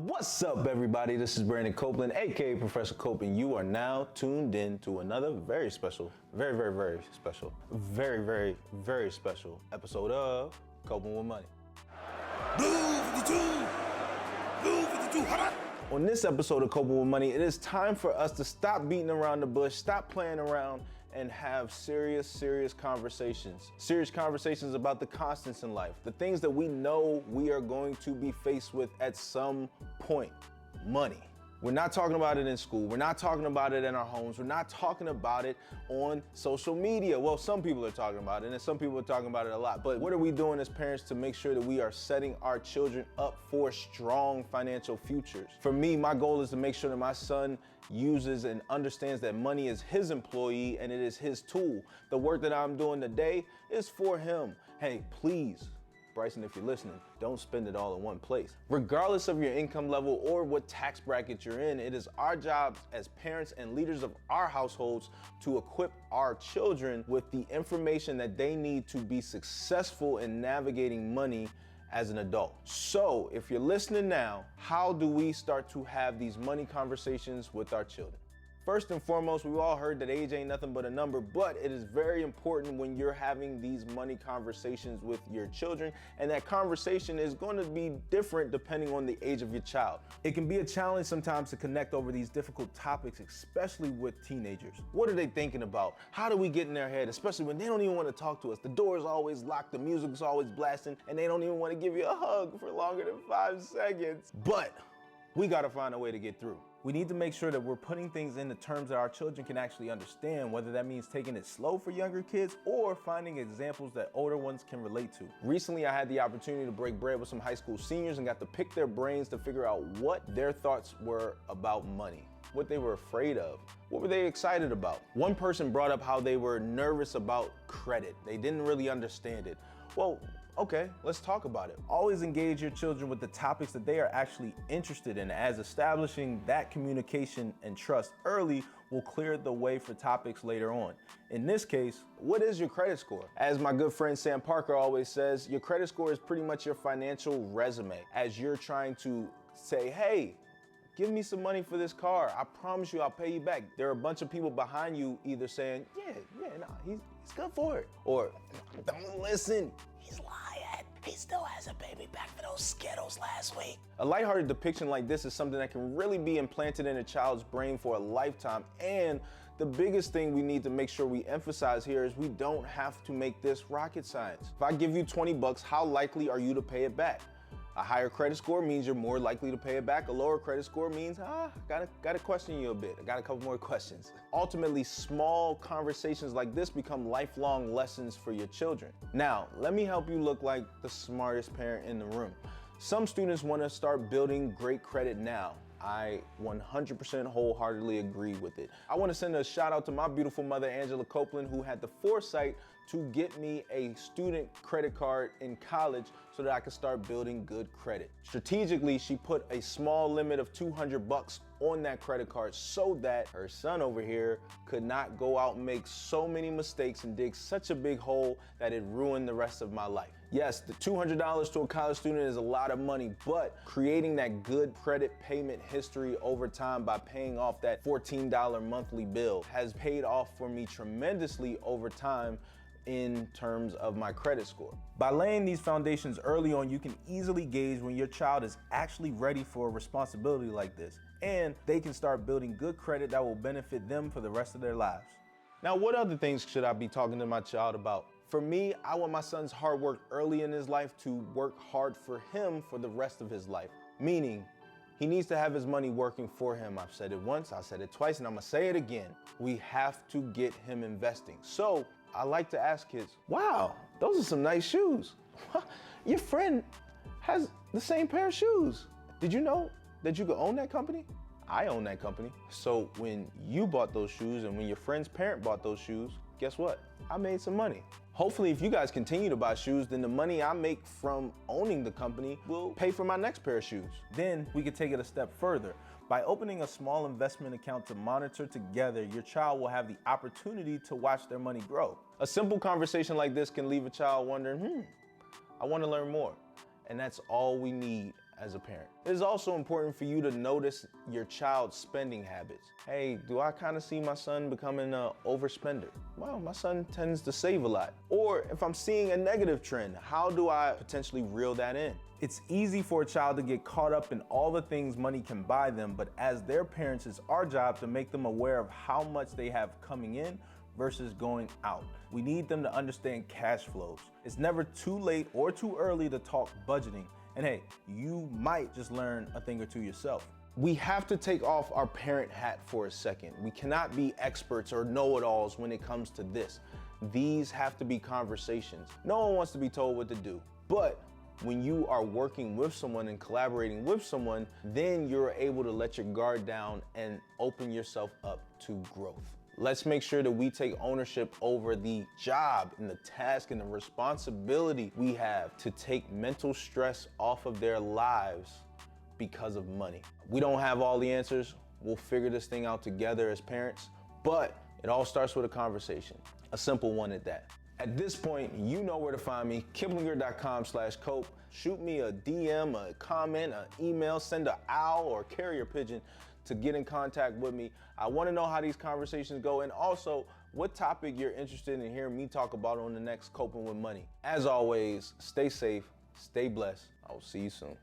What's up, everybody? This is Brandon Copeland, aka Professor Cope, and you are now tuned in to another very special episode of Coping with Money. Blue 52! Blue 52, On this episode of Coping with Money, it is time for us to stop beating around the bush, stop playing around, and have serious conversations. Serious conversations about the constants in life, the things that we know we are going to be faced with at some point. Money. We're not talking about it in school. We're not talking about it in our homes. We're not talking about it on social media. Well, some people are talking about it, and some people are talking about it a lot. But what are we doing as parents to make sure that we are setting our children up for strong financial futures? For me, my goal is to make sure that my son uses and understands that money is his employee and it is his tool. The work that I'm doing today is for him. Hey, please, Bryson, if you're listening, don't spend it all in one place. Regardless of your income level or what tax bracket you're in, it is our job as parents and leaders of our households to equip our children with the information that they need to be successful in navigating money as an adult. So if you're listening now, how do we start to have these money conversations with our children? First and foremost, we've all heard that age ain't nothing but a number, but it is very important when you're having these money conversations with your children, and that conversation is going to be different depending on the age of your child. It can be a challenge sometimes to connect over these difficult topics, especially with teenagers. What are they thinking about? How do we get in their head, especially when they don't even want to talk to us? The door is always locked, the music is always blasting, and they don't even want to give you a hug for longer than 5 seconds. But we got to find a way to get through. We need to make sure that we're putting things into terms that our children can actually understand, whether that means taking it slow for younger kids or finding examples that older ones can relate to. Recently, I had the opportunity to break bread with some high school seniors and got to pick their brains to figure out what their thoughts were about money, what they were afraid of, what were they excited about. One person brought up how they were nervous about credit. They didn't really understand it. Well, okay, let's talk about it. Always engage your children with the topics that they are actually interested in, as establishing that communication and trust early will clear the way for topics later on. In this case, what is your credit score? As my good friend Sam Parker always says, your credit score is pretty much your financial resume. As you're trying to say, hey, give me some money for this car. I promise you I'll pay you back. There are a bunch of people behind you either saying, he's good for it. Or, don't listen, he's lying. He still hasn't paid me back for those Skittles last week. A lighthearted depiction like this is something that can really be implanted in a child's brain for a lifetime. And the biggest thing we need to make sure we emphasize here is we don't have to make this rocket science. If I give you 20 bucks, how likely are you to pay it back? A higher credit score means you're more likely to pay it back. A lower credit score means, gotta question you a bit. I got a couple more questions. Ultimately, small conversations like this become lifelong lessons for your children. Now, let me help you look like the smartest parent in the room. Some students want to start building great credit now. I 100% wholeheartedly agree with it. I want to send a shout out to my beautiful mother, Angela Copeland, who had the foresight to get me a student credit card in college so that I could start building good credit. Strategically, she put a small limit of 200 bucks on that credit card so that her son over here could not go out and make so many mistakes and dig such a big hole that it ruined the rest of my life. Yes, the $200 to a college student is a lot of money, but creating that good credit payment history over time by paying off that $14 monthly bill has paid off for me tremendously over time in terms of my credit score. By laying these foundations early on, you can easily gauge when your child is actually ready for a responsibility like this, and they can start building good credit that will benefit them for the rest of their lives. Now, what other things should I be talking to my child about? For me, I want my son's hard work early in his life to work hard for him for the rest of his life. Meaning, he needs to have his money working for him. I've said it once, I said it twice, and I'm gonna say it again. We have to get him investing. So I like to ask kids, wow, those are some nice shoes. Your friend has the same pair of shoes. Did you know that you could own that company? I own that company. So when you bought those shoes and when your friend's parent bought those shoes, guess what? I made some money. Hopefully, if you guys continue to buy shoes, then the money I make from owning the company will pay for my next pair of shoes. Then we can take it a step further. By opening a small investment account to monitor together, your child will have the opportunity to watch their money grow. A simple conversation like this can leave a child wondering, I want to learn more. And that's all we need as a parent. It is also important for you to notice your child's spending habits. Hey, do I kind of see my son becoming an overspender? Well, my son tends to save a lot. Or if I'm seeing a negative trend, how do I potentially reel that in? It's easy for a child to get caught up in all the things money can buy them, but as their parents, it's our job to make them aware of how much they have coming in versus going out. We need them to understand cash flows. It's never too late or too early to talk budgeting. And hey, you might just learn a thing or two yourself. We have to take off our parent hat for a second. We cannot be experts or know-it-alls when it comes to this. These have to be conversations. No one wants to be told what to do, but when you are working with someone and collaborating with someone, then you're able to let your guard down and open yourself up to growth. Let's make sure that we take ownership over the job and the task and the responsibility we have to take mental stress off of their lives because of money. We don't have all the answers. We'll figure this thing out together as parents, but it all starts with a conversation, a simple one at that. At this point, you know where to find me, kiplinger.com/cope. Shoot me a DM, a comment, an email, send an owl or carrier pigeon to get in contact with me. I want to know how these conversations go and also what topic you're interested in hearing me talk about on the next Coping with Money. As always, stay safe, stay blessed. I will see you soon.